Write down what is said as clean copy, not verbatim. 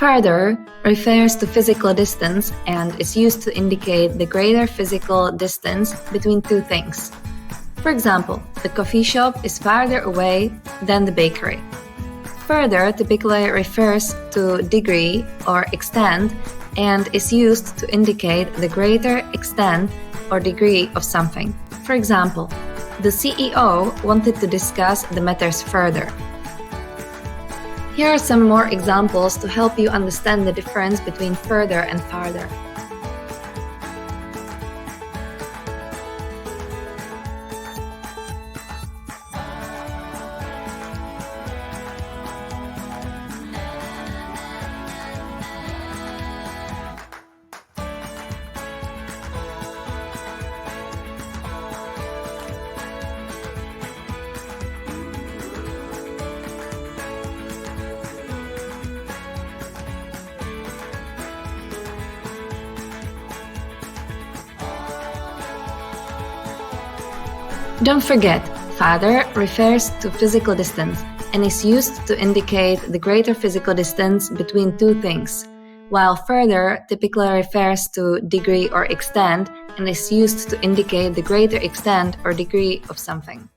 Farther refers to physical distance and is used to indicate the greater physical distance between two things. For example, the coffee shop is farther away than the bakery. Further typically refers to degree or extent and is used to indicate the greater extent or degree of something. For example, the CEO wanted to discuss the matters further. Here are some more examples to help you understand the difference between further and farther. Don't forget, farther refers to physical distance and is used to indicate the greater physical distance between two things, while further typically refers to degree or extent and is used to indicate the greater extent or degree of something.